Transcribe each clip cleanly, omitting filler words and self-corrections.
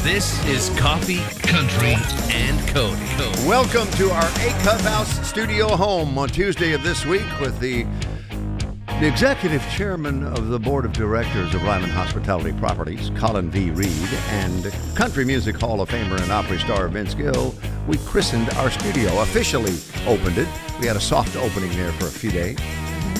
This is Coffee, Country, and Cody. Welcome to our A Clubhouse studio home on Tuesday of this week with the executive chairman of the board of directors of Lyman Hospitality Properties, Colin V. Reed, and country music Hall of Famer and Opry star Vince Gill. We christened our studio, officially opened it. We had a soft opening there for a few days.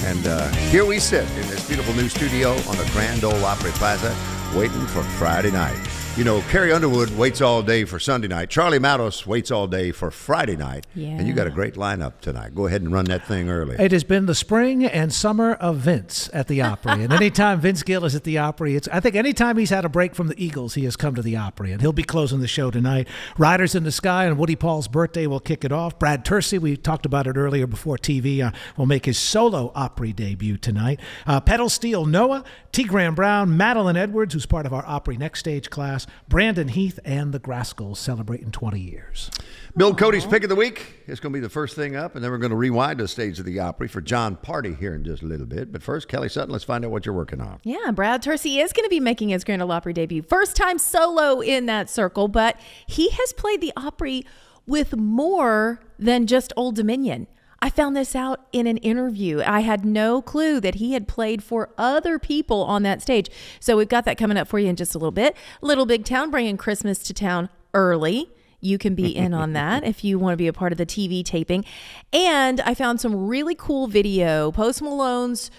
And here we sit in this beautiful new studio on the Grand Ole Opry Plaza, waiting for Friday night. You know, Carrie Underwood waits all day for Sunday night. Charlie Mattos waits all day for Friday night. Yeah. And you got a great lineup tonight. Go ahead and run that thing early. It has been the spring and summer of Vince at the Opry. And anytime Vince Gill is at the Opry, I think anytime he's had a break from the Eagles, he has come to the Opry. And he'll be closing the show tonight. Riders in the Sky and Woody Paul's birthday will kick it off. Brad Tersey, we talked about it earlier before TV, will make his solo Opry debut tonight. Pedal Steel Noah, T. Graham Brown, Madeline Edwards, who's part of our Opry Next Stage class, Brandon Heath, and the Grascals celebrating 20 years. Bill Cody's pick of the week. It's going to be the first thing up, and then we're going to rewind to the stage of the Opry for John Party here in just a little bit. But first, Kelly Sutton, let's find out what you're working on. Yeah, Brad Tersey is going to be making his Grand Ole Opry debut. First time solo in that circle, but he has played the Opry with more than just Old Dominion. I found this out in an interview. I had no clue that he had played for other people on that stage. So we've got that coming up for you in just a little bit. Little Big Town bringing Christmas to town early. You can be in on that if you want to be a part of the TV taping. And I found some really cool video. Post Malone's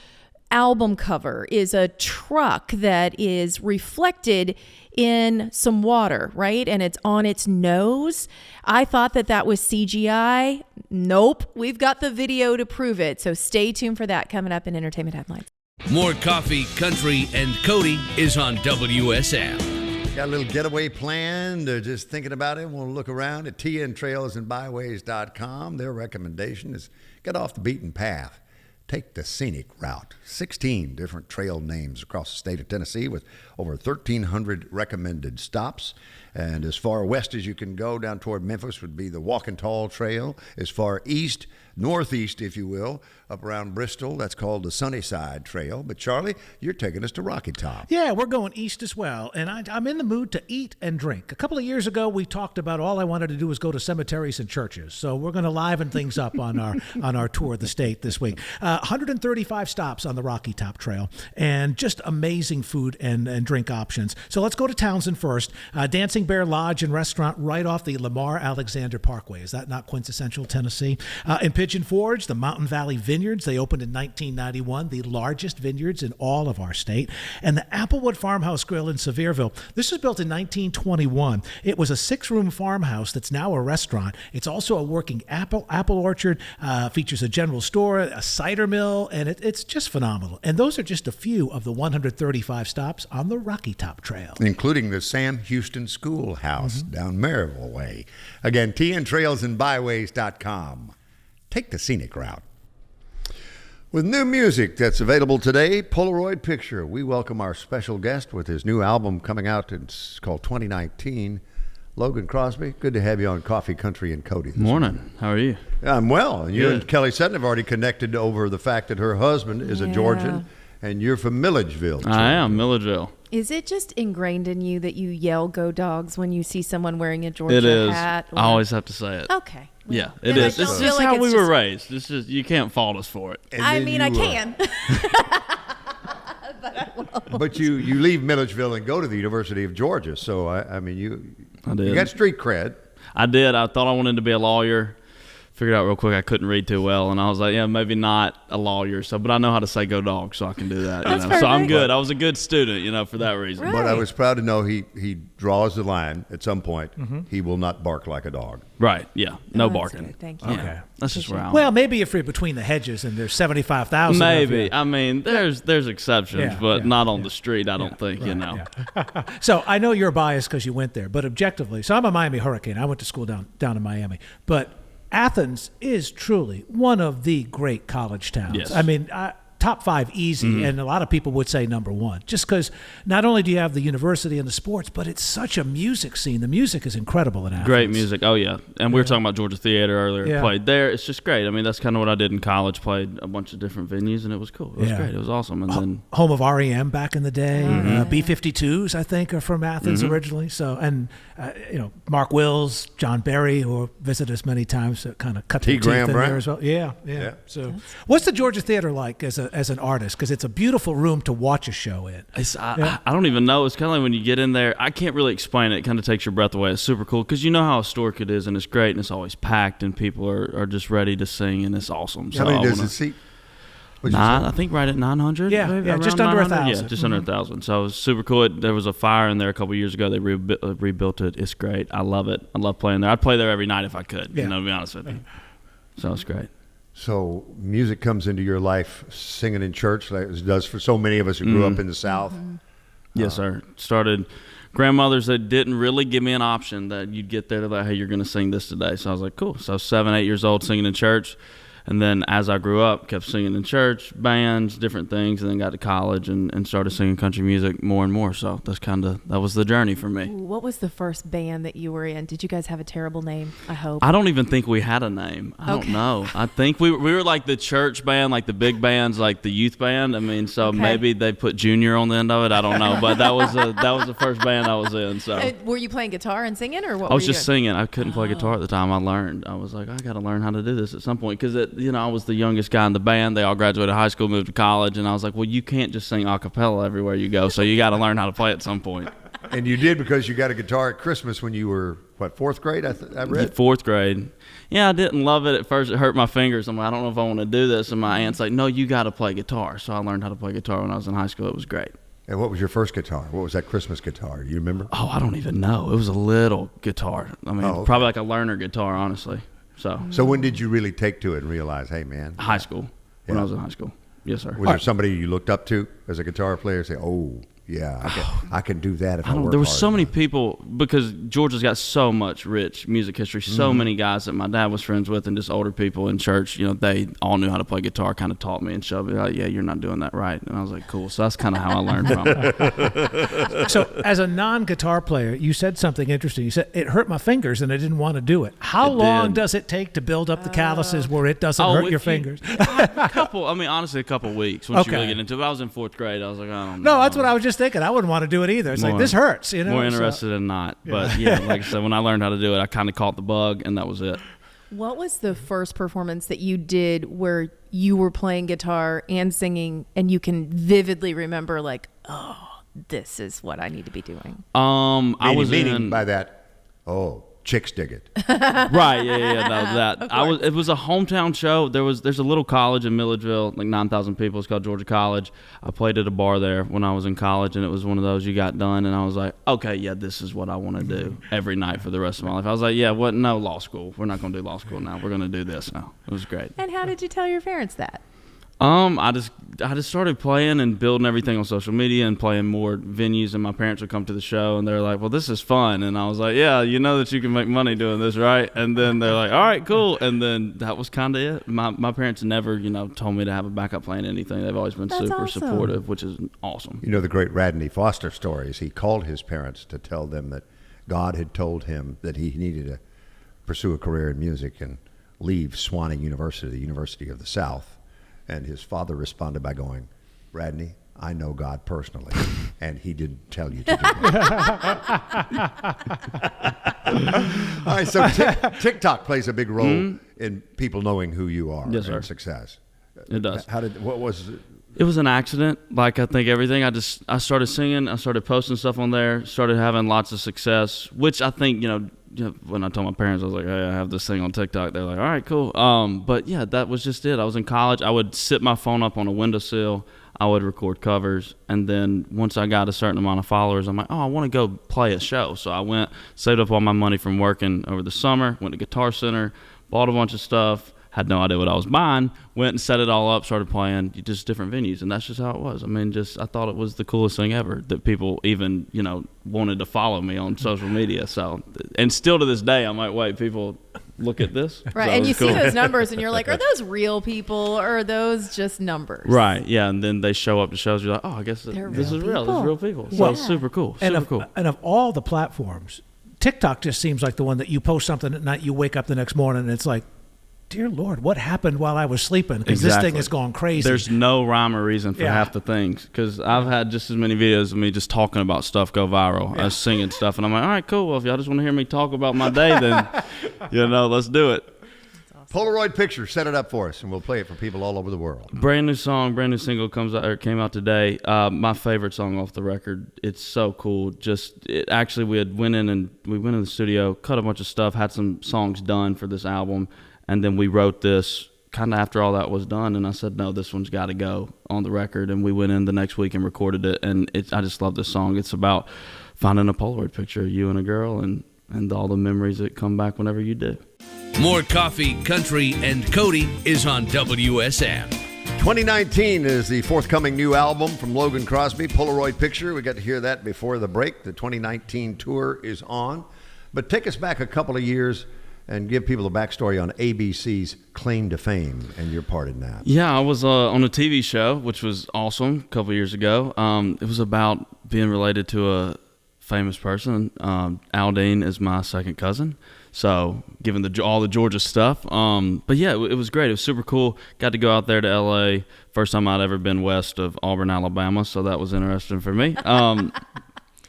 album cover is a truck that is reflected in some water, right? And it's on its nose. I thought that was CGI. Nope. We've got the video to prove it. So stay tuned for that coming up in Entertainment Headlines. More Coffee, Country, and Cody is on WSM. Got a little getaway planned, or just thinking about it? We'll look around at tntrailsandbyways.com. Their recommendation is get off the beaten path. Take the scenic route. 16 different trail names across the state of Tennessee with over 1,300 recommended stops. And as far west as you can go down toward Memphis would be the Walking Tall Trail. As far east, northeast, if you will, up around Bristol, that's called the Sunnyside Trail. But Charlie, you're taking us to Rocky Top. Yeah, we're going east as well. And I'm in the mood to eat and drink. A couple of years ago, we talked about all I wanted to do was go to cemeteries and churches. So we're going to liven things up on our tour of the state this week. 135 stops on the Rocky Top Trail and just amazing food and drink options. So let's go to Townsend first. Dancing Bear Lodge and Restaurant right off the Lamar Alexander Parkway. Is that not quintessential Tennessee? In Pigeon Forge, the Mountain Valley Vineyards. They opened in 1991, the largest vineyards in all of our state. And the Applewood Farmhouse Grill in Sevierville. This was built in 1921. It was a 6-room farmhouse that's now a restaurant. It's also a working apple orchard, features a general store, a cider mill, and it's just phenomenal. And those are just a few of the 135 stops on the Rocky Top Trail. Including the Sam Houston Schoolhouse down Maryville Way. Again, tntrailsandbyways.com. Take the scenic route. With new music that's available today, Polaroid Picture, we welcome our special guest with his new album coming out. It's called 2019. Logan Crosby, good to have you on Coffee, Country, and Cody. Morning. How are you? I'm well. And you and Kelly Sutton have already connected over the fact that her husband is a Georgian, and you're from Milledgeville. I am, Milledgeville. Is it just ingrained in you that you yell "Go Dogs" when you see someone wearing a Georgia hat? Or... I always have to say it. Okay. Well, yeah, it is. It's just how we were raised. It's just, you can't fault us for it. I mean, I can. But I won't. But you leave Milledgeville and go to the University of Georgia. So, I mean, you got street cred. I did. I thought I wanted to be a lawyer. Figured out real quick I couldn't read too well, and I was like, yeah, maybe not a lawyer. So, but I know how to say "Go Dogs," so I can do that. So I'm good. I was a good student, for that reason. Right. But I was proud to know he draws the line at some point. He will not bark like a dog. Right. Yeah. No barking. Good. Thank you. Okay. That's just where I'm. Well, maybe if you're between the hedges and there's 75,000. Maybe. I mean, there's exceptions, but not on the street. I don't think. Right, So I know you're biased because you went there, but objectively, so I'm a Miami Hurricane. I went to school down in Miami, but Athens is truly one of the great college towns. Yes. I mean, top 5 easy, and a lot of people would say number 1, just because not only do you have the university and the sports, but it's such a music scene. The music is incredible in Athens. Great music. Oh, yeah. And we were talking about Georgia Theater earlier. Yeah. Played there. It's just great. I mean, that's kind of what I did in college. Played a bunch of different venues, and it was cool. It was great. It was awesome. And then home of REM back in the day. B-52s, I think, are from Athens originally. So, and Mark Wills, John Berry, who visited us many times, kind of cut their teeth in there as well. Yeah. So, what's the Georgia Theater like as an artist? Because it's a beautiful room to watch a show in. I don't even know. It's kind of like when you get in there, I can't really explain it. It kind of takes your breath away. It's super cool because you know how historic it is, and it's great, and it's always packed, and people are just ready to sing, and it's awesome. How many does it seat? I think right at 900. Yeah, just under 1,000. Yeah, just under 1,000. So it was super cool. There was a fire in there a couple years ago. They rebuilt it. It's great. I love it. I love playing there. I'd play there every night if I could. To be honest with you. So it's great. So music comes into your life singing in church, like it does for so many of us who grew up in the South. Yes, sir. Started grandmothers that didn't really give me an option that you'd get there to like, hey, you're going to sing this today. So I was like, cool. So I was 7, 8 years old singing in church. And then as I grew up, kept singing in church, bands, different things, and then got to college and started singing country music more and more. So that was the journey for me. What was the first band that you were in? Did you guys have a terrible name, I hope? I don't even think we had a name. I don't know. I think we were like the church band, like the big bands, like the youth band. I mean, so maybe they put junior on the end of it. I don't know. But that was the first band I was in. So were you playing guitar and singing, or what? I was just singing. I couldn't play guitar at the time. I learned. I was like, I got to learn how to do this at some point because I was the youngest guy in the band. They all graduated high school, moved to college, and I was like, well, you can't just sing a cappella everywhere you go, so you got to learn how to play at some point. And you did because you got a guitar at Christmas when you were, what, 4th grade, I read? 4th grade. Yeah, I didn't love it at first. It hurt my fingers. I'm like, I don't know if I want to do this. And my aunt's like, no, you got to play guitar. So I learned how to play guitar when I was in high school. It was great. And what was your first guitar? What was that Christmas guitar? Do you remember? Oh, I don't even know. It was a little guitar. I mean, probably like a learner guitar, honestly. So when did you really take to it and realize, hey, man? High school. When I was in high school. Yes, sir. Was there somebody you looked up to as a guitar player? Say, oh, yeah, I can do that if I work There were hard so many enough. people, because Georgia's got so much rich music history, so many guys that my dad was friends with and just older people in church, they all knew how to play guitar, kind of taught me and showed me, like, yeah, you're not doing that right. And I was like, cool. So that's kind of how I learned from it. So as a non-guitar player, you said something interesting. You said, it hurt my fingers and I didn't want to do it. How long does it take to build up the calluses where it doesn't hurt your fingers? Honestly, a couple weeks once you really get into it. If I was in 4th grade, I was like, I don't know. No, that's what I was just thinking. I wouldn't want to do it either. It's like, this hurts, More interested in not. But yeah, like I said, when I learned how to do it, I kind of caught the bug, and that was it. What was the first performance that you did where you were playing guitar and singing, and you can vividly remember, like, oh, this is what I need to be doing? I was meaning by that, chicks dig it. Right, it was a hometown show. There's a little college in Milledgeville, like 9,000 people. It's called Georgia College. I played at a bar there when I was in college, and it was one of those you got done, and I was like, okay, yeah, this is what I want to do every night for the rest of my life. I was like, yeah, no law school. We're not going to do law school now. We're going to do this now. It was great. And how did you tell your parents that? I just started playing and building everything on social media and playing more venues, and my parents would come to the show and they're like, well, this is fun. And I was like, yeah, you know that you can make money doing this, right? And then they're like, all right, cool. And then that was kind of it. My parents never, told me to have a backup plan anything. They've always been super supportive, which is awesome. You know the great Radney Foster stories. He called his parents to tell them that God had told him that he needed to pursue a career in music and leave Swanning University, the University of the South. And his father responded by going, Radney, I know God personally, and he didn't tell you to do it. All right, so TikTok plays a big role in people knowing who you are and success. It does. What was it? It was an accident. Like, I think everything. I started singing. I started posting stuff on there. Started having lots of success, which I think, when I told my parents, I was like, hey, I have this thing on TikTok. They're like, all right, cool. But yeah, that was just it. I was in college. I would sit my phone up on a windowsill. I would record covers. And then once I got a certain amount of followers, I'm like, oh, I want to go play a show. So I went, saved up all my money from working over the summer, went to Guitar Center, bought a bunch of stuff. Had no idea what I was buying, went and set it all up, started playing just different venues, and that's just how it was. I mean, I thought it was the coolest thing ever that people even, wanted to follow me on social media. So, and still to this day, I'm like, wait, people look at this. Right, So and it you was cool. see those numbers, and you're like, are those real people, or are those just numbers? Right, yeah, and then they show up to shows. You're like, oh, I guess this They're is real real. This people. is real people. So Yeah. it's super cool. And Super of, cool. and of all the platforms, TikTok just seems like the one that you post something at night, you wake up the next morning, and it's like, dear Lord, what happened while I was sleeping? Because this thing has gone crazy. There's no rhyme or reason for Yeah. half the things. Because I've had just as many videos of me just talking about stuff go viral as singing stuff. And I'm like, all right, cool. Well, if y'all just want to hear me talk about my day, then, let's do it. Polaroid picture, set it up for us, and we'll play it for people all over the world. Brand new song, brand new single came out today. My favorite song off the record. It's so cool. Actually, we went in the studio, cut a bunch of stuff, had some songs done for this album, and then we wrote this kind of after all that was done. And I said, no, this one's got to go on the record. And we went in the next week and recorded it. And I just love this song. It's about finding a Polaroid picture of you and a girl, and all the memories that come back whenever you do. More Coffee, Country, and Cody is on WSM. 2019 is the forthcoming new album from Logan Crosby, Polaroid Picture. We got to hear that before the break. The 2019 tour is on. But take us back a couple of years and give people the backstory on ABC's claim to fame and your part in that. Yeah, I was on a TV show, which was awesome, a couple years ago. It was about being related to a famous person. Aldine is my second cousin. So, given all the Georgia stuff. But yeah, it was great. It was super cool. Got to go out there to L.A. First time I'd ever been west of Auburn, Alabama. So that was interesting for me.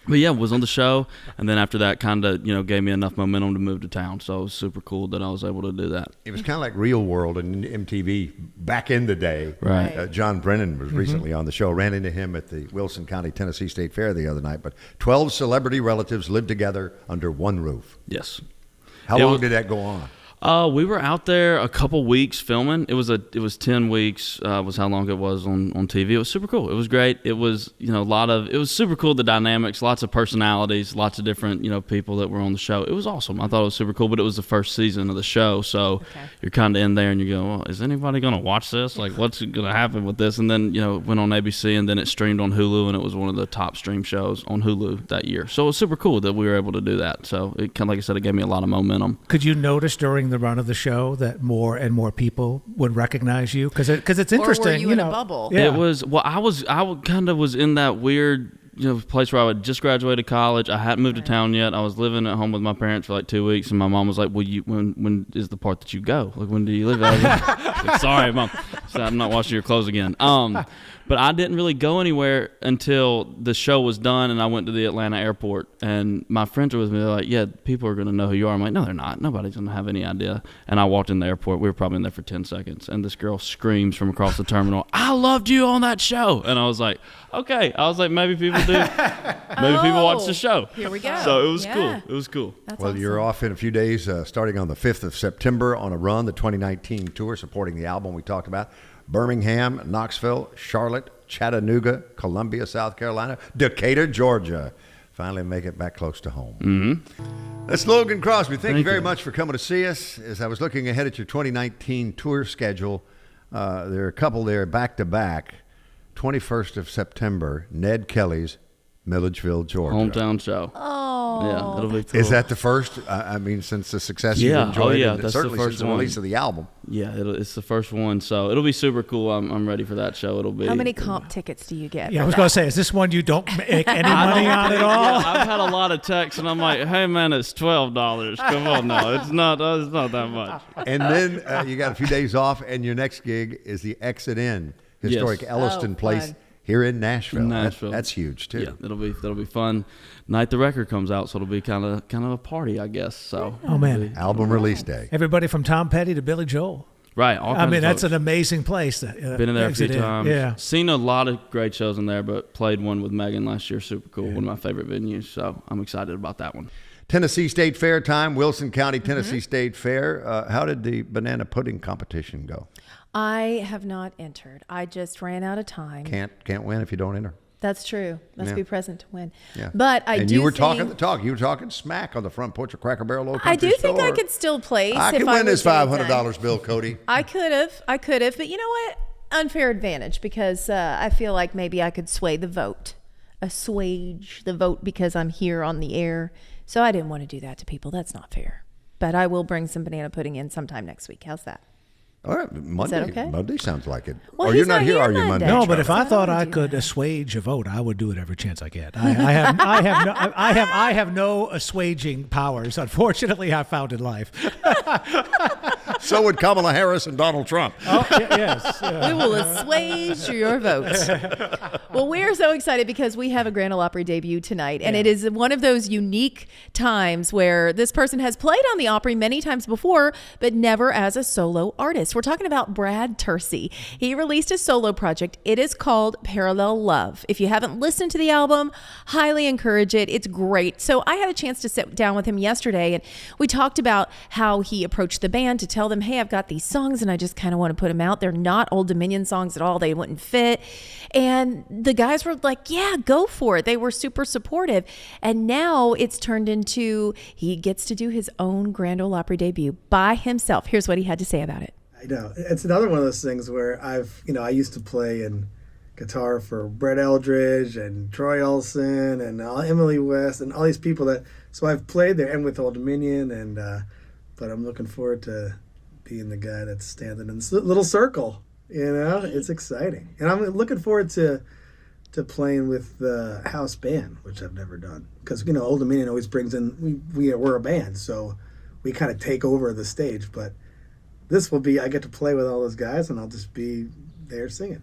But yeah, was on the show, and then after that, kind of gave me enough momentum to move to town. So it was super cool that I was able to do that. It was kind of like Real World and MTV back in the day. Right. John Brennan was recently on the show. Ran into him at the Wilson County, Tennessee State Fair the other night. But 12 celebrity relatives lived together under one roof. Yes. How long did that go on? We were out there a couple weeks filming. It was 10 weeks. Was how long it was on TV. It was super cool. It was great. It was it was super cool. The dynamics, lots of personalities, lots of different people that were on the show. It was awesome. I thought it was super cool. But it was the first season of the show, so you're kind of in there and you go, well, is anybody gonna watch this? Like, what's gonna happen with this? And then went on ABC, and then it streamed on Hulu, and it was one of the top stream shows on Hulu that year. So it was super cool that we were able to do that. So it kind of, like I said, it gave me a lot of momentum. Could you notice during the run of the show that more and more people would recognize you? Because it's interesting. Or were you in a bubble? Yeah. It was, well, I kind of was in that weird place where I would just graduated college. I hadn't moved to town yet. I was living at home with my parents for like 2 weeks, and my mom was like, well, when is the part that you go? Like, when do you leave? I was like, sorry, Mom. So I'm not washing your clothes again. But I didn't really go anywhere until the show was done, and I went to the Atlanta airport, and my friends were with me. They're like, yeah, people are going to know who you are. I'm like, no, they're not. Nobody's going to have any idea. And I walked in the airport. We were probably in there for 10 seconds, and this girl screams from across the terminal, I loved you on that show. And I was like, okay. I was like, maybe people do. Maybe people watch the show. Here we go. So it was cool. It was cool. That's Well, awesome. you're off in a few days, starting on the 5th of September on a run, the 2019 tour supporting the album we talked about. Birmingham, Knoxville, Charlotte, Chattanooga, Columbia, South Carolina, Decatur, Georgia. Finally make it back close to home. Mm-hmm. That's Logan Crosby. Thank you very much for coming to see us. As I was looking ahead at your 2019 tour schedule, there are a couple there back-to-back. 21st of September, Ned Kelly's Milledgeville, Georgia. Hometown show. Oh. Yeah, it'll be cool. Is that the first? I mean, since the success you've enjoyed, and that's certainly the first since the release of the album. Yeah, it's the first one, so it'll be super cool. I'm ready for that show. It'll be. How many comp tickets do you get? Yeah, I was going to say, is this one you don't make any money on at all? Yeah, I've had a lot of texts, and I'm like, hey, man, it's $12. Come on now. It's not that much. And then you got a few days off, and your next gig is the Exit In, historic Yes. Elliston Place fun. here in Nashville. Nashville. That's huge, too. Yeah, that'll be fun. Night the record comes out, so it'll be kind of a party, I guess. So. Oh, man. Album release day. Everybody from Tom Petty to Billy Joel. Right. All kinds I mean, of that's folks. an amazing place. Been in there a few Exit In. times. Yeah. Seen a lot of great shows in there, but played one with Megan last year. Super cool. One of my favorite venues. So I'm excited about that one. Tennessee State Fair time, Wilson County, Tennessee State Fair. How did the banana pudding competition go? I have not entered. I just ran out of time. Can't win if you don't enter. That's true. Let's Yeah. be present to win. Yeah. But I and do you were think, talking the talk. You were talking smack on the front porch of Cracker Barrel Old I Country do think I Store. could still place. I if could I win this was getting $500, done. Bill Cody. I could have, but you know what? Unfair advantage, because I feel like maybe I could sway the vote, assuage the vote because I'm here on the air. So I didn't want to do that to people. That's not fair. but I will bring some banana pudding in sometime next week. How's that? All right, Monday. okay? Monday sounds like it. Well, Or he's you're not not here, here are you, Monday? Monday. No, but if I So thought I I would do could that. assuage a vote, I would do it every chance I get. I have no assuaging powers. Unfortunately, I found in life. So would Kamala Harris and Donald Trump. Oh, yes. We will assuage your vote. Well, we're so excited because we have a Grand Ole Opry debut tonight, and it is one of those unique times where this person has played on the Opry many times before, but never as a solo artist. We're talking about Brad Tersey. He released a solo project. It is called Parallel Love. If you haven't listened to the album, highly encourage it. It's great. So I had a chance to sit down with him yesterday, and we talked about how he approached the band to tell them, hey, I've got these songs and I just kind of want to put them out. They're not Old Dominion songs at all. They wouldn't fit. And the guys were like, yeah, go for it. They were super supportive. And now it's turned into he gets to do his own Grand Ole Opry debut by himself. Here's what he had to say about it. I know. It's another one of those things where I used to play in guitar for Brett Eldridge and Troy Olsen and Emily West and all these people so I've played there and with Old Dominion but I'm looking forward to being the guy that's standing in this little circle, it's exciting. And I'm looking forward to playing with the house band, which I've never done. Because, Old Dominion always brings in, we're a band, so we kind of take over the stage. But this will be, I get to play with all those guys, and I'll just be there singing.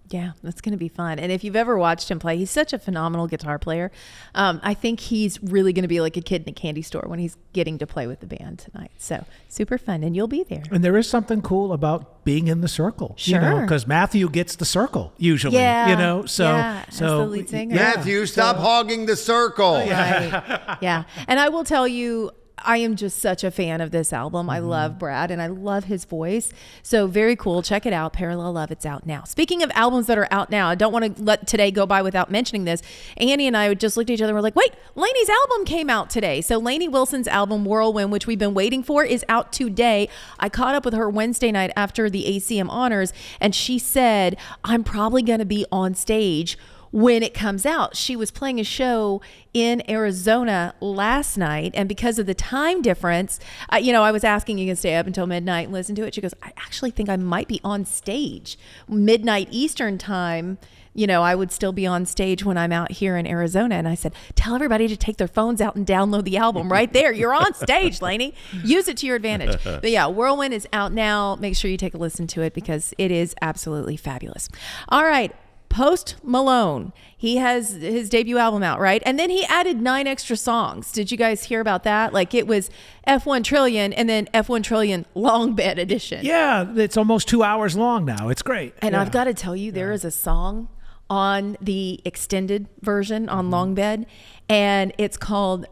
Yeah, that's going to be fun. And if you've ever watched him play, he's such a phenomenal guitar player. I think he's really going to be like a kid in a candy store when he's getting to play with the band tonight. So super fun, and you'll be there. And there is something cool about being in the circle, Sure. because Matthew gets the circle usually, as the lead singer. Matthew, stop hogging the circle. Right. Yeah. And I will tell you, I am just such a fan of this album. I love Brad and I love his voice. So very cool. Check it out. Parallel Love. It's out now. Speaking of albums that are out now, I don't want to let today go by without mentioning this. Annie and I just looked at each other and we're like, wait, Lainey's album came out today. So Lainey Wilson's album Whirlwind, which we've been waiting for, is out today. I caught up with her Wednesday night after the ACM honors, and she said, I'm probably going to be on stage when it comes out. She was playing a show in Arizona last night, and because of the time difference, I was asking, you can stay up until midnight and listen to it. She goes, I actually think I might be on stage midnight Eastern time. I would still be on stage when I'm out here in Arizona. And I said, tell everybody to take their phones out and download the album right there. You're on stage, Lainey. Use it to your advantage. But yeah, Whirlwind is out now. Make sure you take a listen to it because it is absolutely fabulous. All right. Post Malone, he has his debut album out, right? And then he added 9 extra songs. Did you guys hear about that? Like it was F1 Trillion and then F1 Trillion Long Bed Edition. Yeah, it's almost 2 hours long now. It's great. And I've got to tell you, there is a song on the extended version on Long Bed, and it's called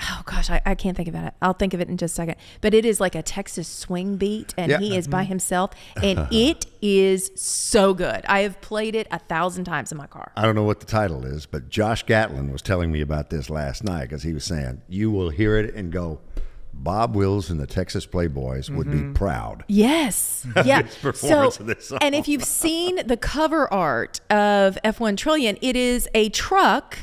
oh gosh, I can't think about it. I'll think of it in just a second. But it is like a Texas swing beat, and he is by himself, and it is so good. I have played it 1,000 times in my car. I don't know what the title is, but Josh Gatlin was telling me about this last night because he was saying, you will hear it and go, Bob Wills and the Texas Playboys would be proud. Yes. Yeah. Performance of this song. And if you've seen the cover art of F1 Trillion, it is a truck.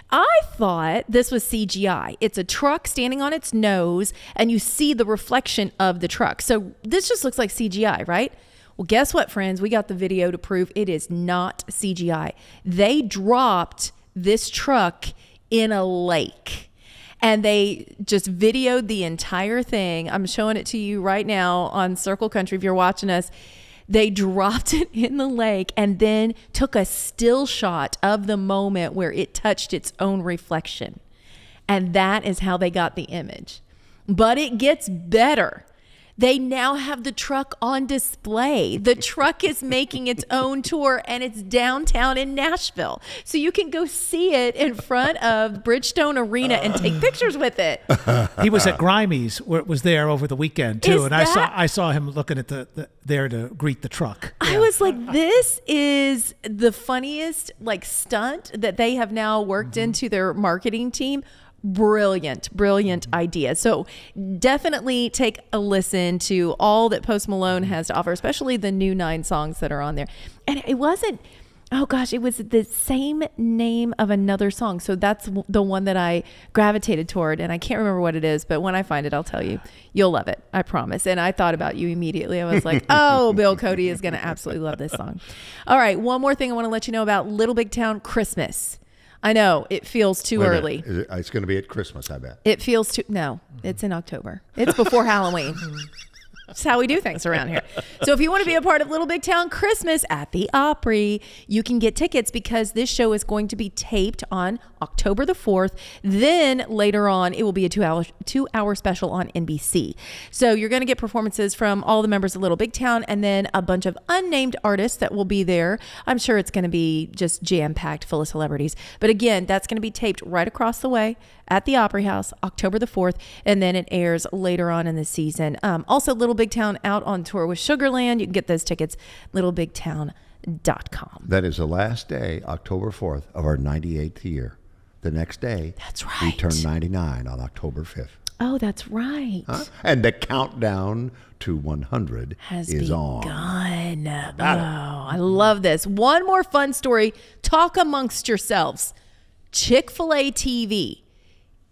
I thought this was CGI. It's a truck standing on its nose, and you see the reflection of the truck. So this just looks like CGI, right? Well, guess what, friends? We got the video to prove it is not CGI. They dropped this truck in a lake, and they just videoed the entire thing. I'm showing it to you right now on Circle Country if you're watching us. They dropped it in the lake and then took a still shot of the moment where it touched its own reflection. And that is how they got the image. But it gets better. They now have the truck on display. The truck is making its own tour, and it's downtown in Nashville. So you can go see it in front of Bridgestone Arena and take pictures with it. He was at Grimey's, where it was there over the weekend too, Is and I saw him looking at the there to greet the truck. I was like, this is the funniest stunt that they have now worked into their marketing team. Brilliant idea. So definitely take a listen to all that Post Malone has to offer, especially the new 9 songs that are on there. And it wasn't Oh gosh, it was the same name of another song. So that's the one that I gravitated toward, and I can't remember what it is, but when I find it, I'll tell you. You'll love it, I promise. And I thought about you immediately. I was like, oh, Bill Cody is going to absolutely love this song. All right, one more thing I want to let you know about Little Big Town Christmas. I know it feels too early. It's going to be at Christmas, I bet. It feels too, no, it's in October. It's before Halloween. That's how we do things around here. So if you want to be a part of Little Big Town Christmas at the Opry, you can get tickets because this show is going to be taped on October the 4th. Then later on, it will be a two-hour special on NBC. So you're going to get performances from all the members of Little Big Town and then a bunch of unnamed artists that will be there. I'm sure it's going to be just jam-packed full of celebrities. But again, that's going to be taped right across the way at the Opry House, October the 4th, and then it airs later on in the season. Also, Little Big Town out on tour with Sugarland. You can get those tickets, littlebigtown.com. That is the last day, October 4th, of our 98th year. The next day, that's right, we turn 99 on October 5th. Oh, that's right. And the countdown to 100 is on. Oh, I love this. One more fun story. Talk amongst yourselves. Chick-fil-A TV.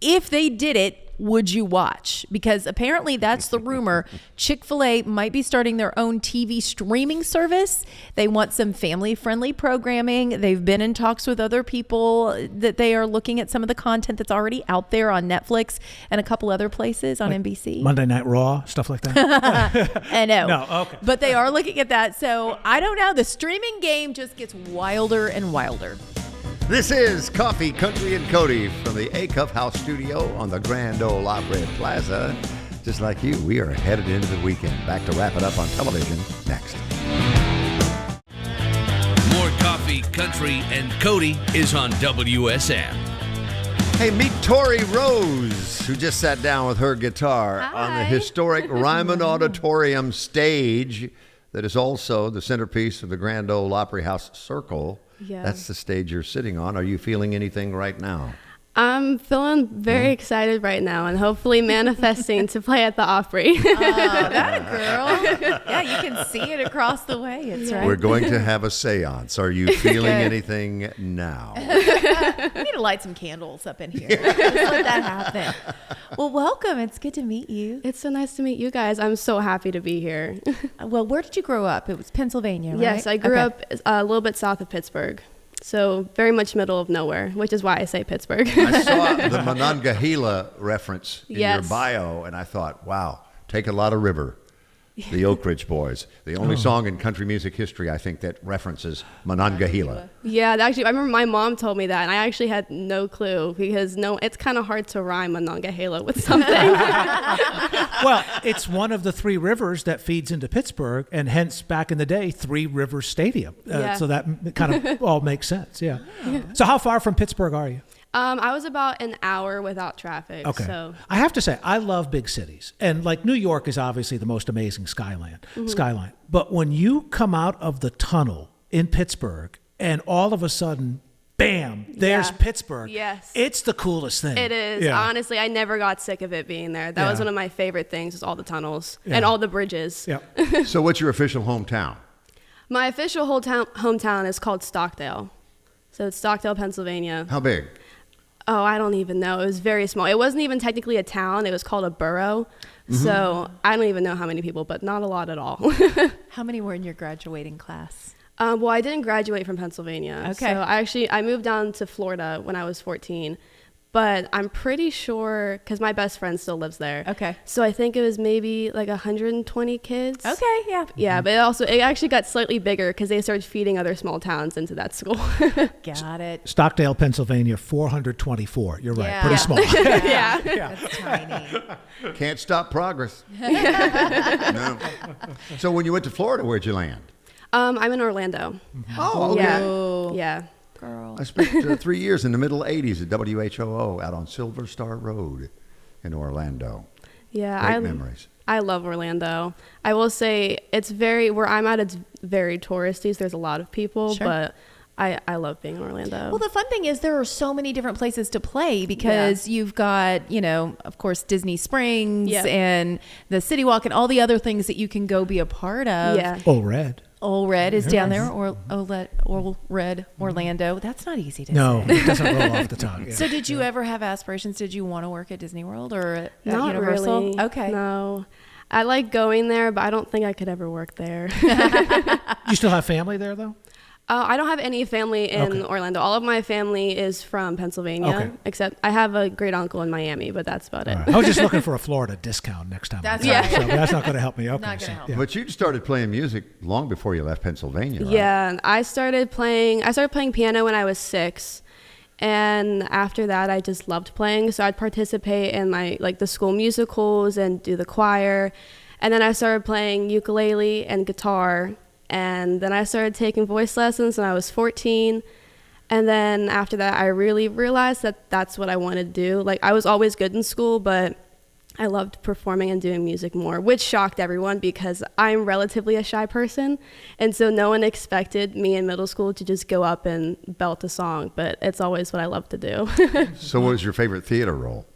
If they did it, would you watch? Because apparently that's the rumor. Chick-fil-A might be starting their own TV streaming service. They want some family-friendly programming. They've been in talks with other people that they are looking at some of the content that's already out there on Netflix and a couple other places on NBC. Monday Night Raw, stuff like that. I know. No, okay. But they are looking at that. So I don't know. The streaming game just gets wilder and wilder. This is Coffee, Country, and Cody from the A-Cup House Studio on the Grand Ole Opry Plaza. Just like you, we are headed into the weekend. Back to wrap it up on television next. More Coffee, Country, and Cody is on WSM. Hey, meet Tori Rose, who just sat down with her guitar on the historic Ryman Auditorium stage that is also the centerpiece of the Grand Ole Opry House Circle. Yeah. That's the stage you're sitting on. Are you feeling anything right now? I'm feeling very excited right now and hopefully manifesting to play at the Opry. Oh, that girl. Yeah, you can see it across the way. It's right. We're going to have a seance. Are you feeling anything now? We need to light some candles up in here. Let's let that happen. Well, welcome. It's good to meet you. It's so nice to meet you guys. I'm so happy to be here. Well, where did you grow up? It was Pennsylvania, right? Yes, I grew up a little bit south of Pittsburgh. So very much middle of nowhere, which is why I say Pittsburgh. I saw the Monongahela reference in your bio, and I thought, wow, take a lot of river. The Oak Ridge Boys. The only song in country music history, I think, that references Monongahela. Yeah, actually, I remember my mom told me that, and I actually had no clue because it's kind of hard to rhyme Monongahela with something. Well, it's one of the three rivers that feeds into Pittsburgh, and hence, back in the day, Three Rivers Stadium. So that kind of all makes sense, yeah. So how far from Pittsburgh are you? I was about an hour without traffic. Okay. So. I have to say, I love big cities. And like New York is obviously the most amazing skyline. But when you come out of the tunnel in Pittsburgh and all of a sudden, bam, there's Pittsburgh. Yes. It's the coolest thing. It is. Yeah. Honestly, I never got sick of it being there. That was one of my favorite things, is all the tunnels and all the bridges. Yeah. So what's your official hometown? My official hometown is called Stockdale. So it's Stockdale, Pennsylvania. How big? Oh, I don't even know. It was very small. It wasn't even technically a town. It was called a borough. So I don't even know how many people, but not a lot at all. How many were in your graduating class? Well, I didn't graduate from Pennsylvania. Okay. So I moved down to Florida when I was 14. But I'm pretty sure, because my best friend still lives there. Okay. So I think it was maybe like 120 kids. Okay, yeah. Yeah, but it actually got slightly bigger because they started feeding other small towns into that school. Got it. Stockdale, Pennsylvania, 424. You're right. Yeah. Pretty small. Yeah. That's tiny. Can't stop progress. No. So when you went to Florida, where'd you land? I'm in Orlando. Oh, okay. Yeah. Yeah. Girl. I spent 3 years in the middle 80s at WHOO out on Silver Star Road in Orlando. Yeah. Great memories. I love Orlando. I will say where I'm at, it's very touristy. So there's a lot of people, but I love being in Orlando. Well, the fun thing is there are so many different places to play because you've got, of course, Disney Springs and the City Walk and all the other things that you can go be a part of. Yeah. Oh, Red. Old Red is down there, or Old Red Orlando. That's not easy to say. No, it doesn't roll off the tongue. Yeah. So did you ever have aspirations? Did you want to work at Disney World or at Not Universal? really. Okay. No. I like going there, but I don't think I could ever work there. You still have family there, though? I don't have any family in Orlando. All of my family is from Pennsylvania, except I have a great uncle in Miami, but that's about it. Right. I was just looking for a Florida discount next time. That's right. right. So that's not going to help me. Okay. Not gonna help. Yeah. But you started playing music long before you left Pennsylvania, right? Yeah, I started playing piano when I was 6. And after that, I just loved playing. So I'd participate in the school musicals and do the choir. And then I started playing ukulele and guitar. And then I started taking voice lessons when I was 14. And then after that, I really realized that that's what I wanted to do. Like, I was always good in school, but I loved performing and doing music more, which shocked everyone because I'm relatively a shy person. And so no one expected me in middle school to just go up and belt a song, but it's always what I love to do. So what was your favorite theater role?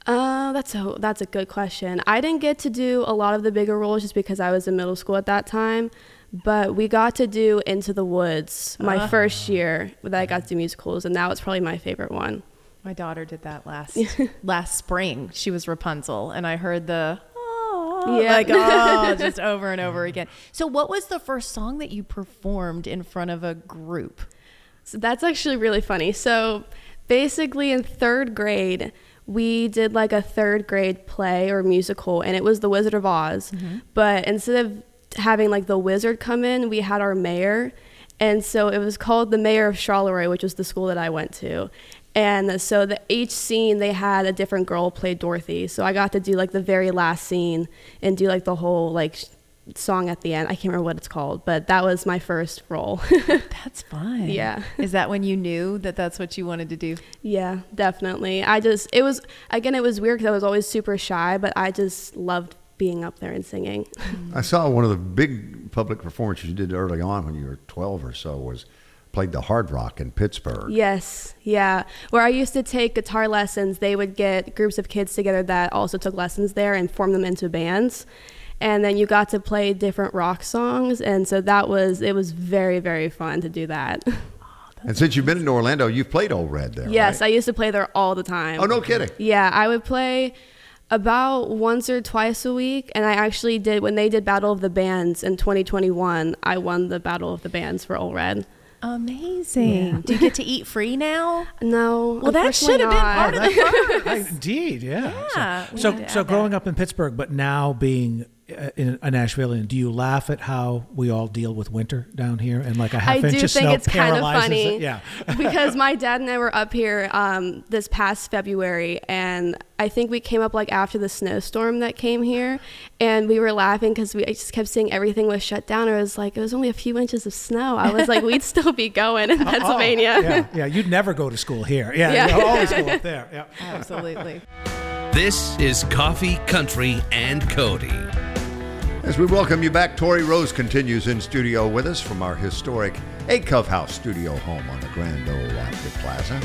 That's a good question. I didn't get to do a lot of the bigger roles just because I was in middle school at that time, but we got to do Into the Woods my first year that I got to do musicals, and that was probably my favorite one. My daughter did that last spring. She was Rapunzel, and I heard the just over and over again. So what was the first song that you performed in front of a group? So that's actually really funny. So basically in 3rd grade, we did like a 3rd grade play or musical, and it was The Wizard of Oz. Mm-hmm. But instead of having like the wizard come in, we had our mayor. And so it was called the Mayor of Charleroi, which was the school that I went to. And so each scene, they had a different girl play Dorothy. So I got to do like the very last scene and do like the whole like song at the end. I can't remember what it's called, but that was my first role. That's fun. Yeah. Is that when you knew that that's what you wanted to do? Yeah, definitely. It was weird because I was always super shy, but I just loved being up there and singing. I saw one of the big public performances you did early on when you were 12 or so played the Hard Rock in Pittsburgh. Yes, yeah. Where I used to take guitar lessons, they would get groups of kids together that also took lessons there and form them into bands. And then you got to play different rock songs, and so it was very, very fun to do that. And since you've been in Orlando, you've played Old Red there, Yes, right? I used to play there all the time. Oh, no kidding. Yeah, I would play about once or twice a week, and I actually did, when they did Battle of the Bands in 2021, I won the Battle of the Bands for Old Red. Amazing. Yeah. Do you get to eat free now? No. Well, that should have been part of the perks. Indeed, yeah. Yeah. So growing up in Pittsburgh, but now being in a Nashvilleian, do you laugh at how we all deal with winter down here and like a half inch of snow I do think it's kind of paralyzes funny. it? Yeah. Because my dad and I were up here this past February, and I think we came up like after the snowstorm that came here, and we were laughing because we just kept saying everything was shut down. It was only a few inches of snow. I was like, we'd still be going in Pennsylvania. Yeah, you'd never go to school here. Yeah. You'd always go up there. Yeah. Absolutely. This is Coffee, Country, and Cody. As we welcome you back, Tori Rose continues in studio with us from our historic Cuff House studio home on the Grand Ole Opry Plaza.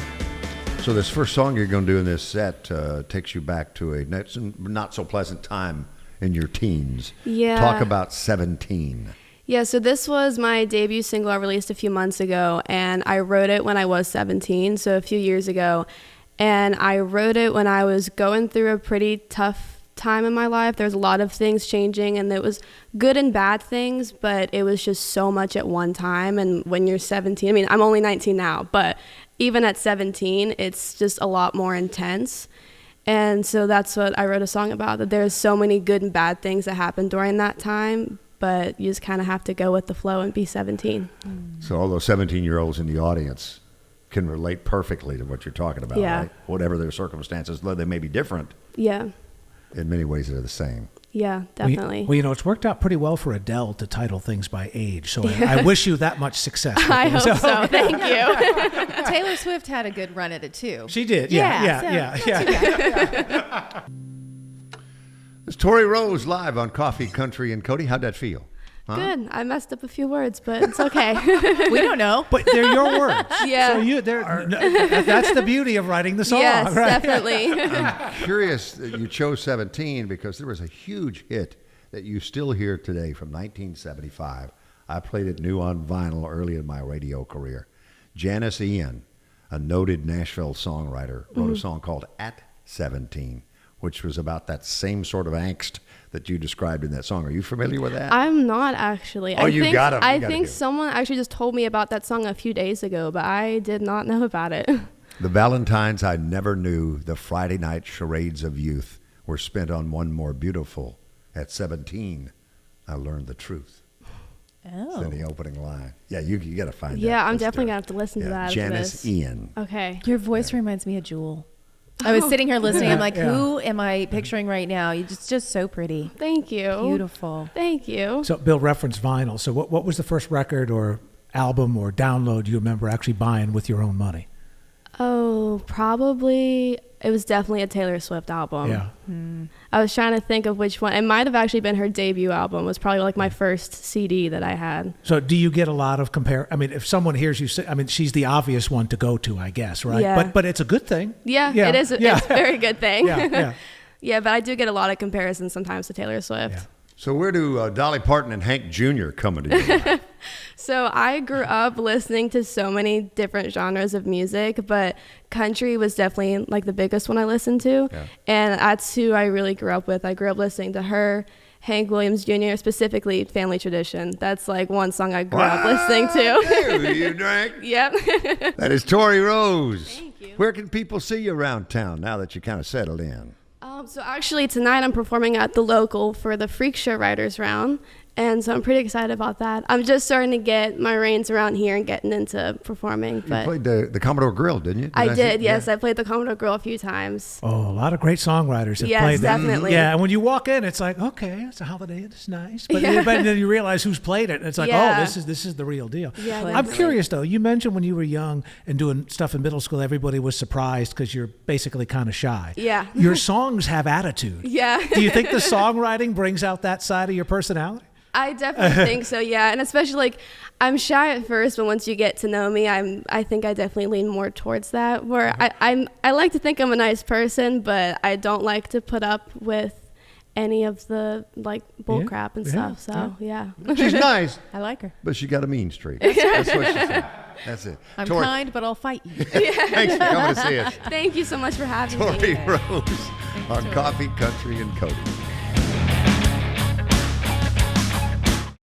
So this first song you're going to do in this set takes you back to a not so pleasant time in your teens. Yeah. Talk about 17. Yeah, so this was my debut single I released a few months ago, and I wrote it when I was 17, so a few years ago. And I wrote it when I was going through a pretty tough time in my life. There's a lot of things changing, and it was good and bad things, but it was just so much at one time. And when you're 17, I mean, I'm only 19 now, but even at 17, it's just a lot more intense. And so that's what I wrote a song about, that there's so many good and bad things that happened during that time, but you just kind of have to go with the flow and be 17. So all those 17-year-olds in the audience can relate perfectly to what you're talking about, Yeah. right? Whatever their circumstances, though they may be different, Yeah. in many ways they're the same. Yeah, definitely. Well, it's worked out pretty well for Adele to title things by age. So I wish you that much success. I hope so. Thank you. Taylor Swift had a good run at it too. She did. Yeah. It's Tori Rose live on Coffee, Country, and Cody. How'd that feel? Huh? Good. I messed up a few words, but it's okay. We don't know. But they're your words. Yeah. So that's the beauty of writing the song. Yes, right? definitely. I'm curious that you chose 17 because there was a huge hit that you still hear today from 1975. I played it new on vinyl early in my radio career. Janice Ian, a noted Nashville songwriter, wrote a song called At 17, which was about that same sort of angst that you described in that song. Are you familiar with that? I'm not actually. Oh, you got it. I think someone actually just told me about that song a few days ago, but I did not know about it. The Valentines I never knew, the Friday night charades of youth were spent on one more beautiful. At 17, I learned the truth. Oh. It's in the opening line. Yeah, you got to find that. Yeah, I'm Let's definitely do going it. to have to listen to that. Janice after this. Ian. Okay. Your voice reminds me of Jewel. I was sitting here listening. I'm like, who am I picturing right now? You're just so pretty. Thank you. Beautiful. Thank you. So Bill referenced vinyl. So what was the first record or album or download you remember actually buying with your own money? Oh, probably. It was definitely a Taylor Swift album. Yeah. I was trying to think of which one. It might have actually been her debut album. It was probably like my first CD that I had. So do you get a lot of I mean, if someone hears you say, I mean, she's the obvious one to go to, I guess, right? Yeah. But it's a good thing. Yeah, it is. It's a very good thing. Yeah. Yeah, but I do get a lot of comparisons sometimes to Taylor Swift. Yeah. So where do Dolly Parton and Hank Jr. come into your life? So I grew up listening to so many different genres of music, but country was definitely like the biggest one I listened to. Yeah. And that's who I really grew up with. I grew up listening to her, Hank Williams Jr., specifically Family Tradition. That's like one song I grew up listening to. Hey, you drank? Yep. That is Tori Rose. Thank you. Where can people see you around town now that you kind of settled in? So actually tonight I'm performing at the local for the Freak Show Writers Round. And so I'm pretty excited about that. I'm just starting to get my reins around here and getting into performing. You But played the Commodore Grill, didn't you? I did, see? yes. Yeah. I played the Commodore Grill a few times. Oh, a lot of great songwriters have Yes, played that. definitely. Yeah, and when you walk in, it's like, okay, it's a holiday, it's nice. But, Yeah. but then you realize who's played it, and it's like, Yeah. oh, this is the real deal. Yeah, I'm definitely. curious, though. You mentioned when you were young and doing stuff in middle school, everybody was surprised because you're basically kind of shy. Yeah. Your songs have attitude. Yeah. Do you think the songwriting brings out that side of your personality? I definitely think so, yeah. And especially like I'm shy at first, but once you get to know me, I think I definitely lean more towards that. Where I like to think I'm a nice person, but I don't like to put up with any of the like bull crap and stuff. So yeah. She's nice, I like her. but she got a mean streak. That's what she said. That's it. I'm Tori, kind, but I'll fight you. thanks for coming to see us. Thank you so much for having Tori me. Rose on Coffee, Country, and Cody.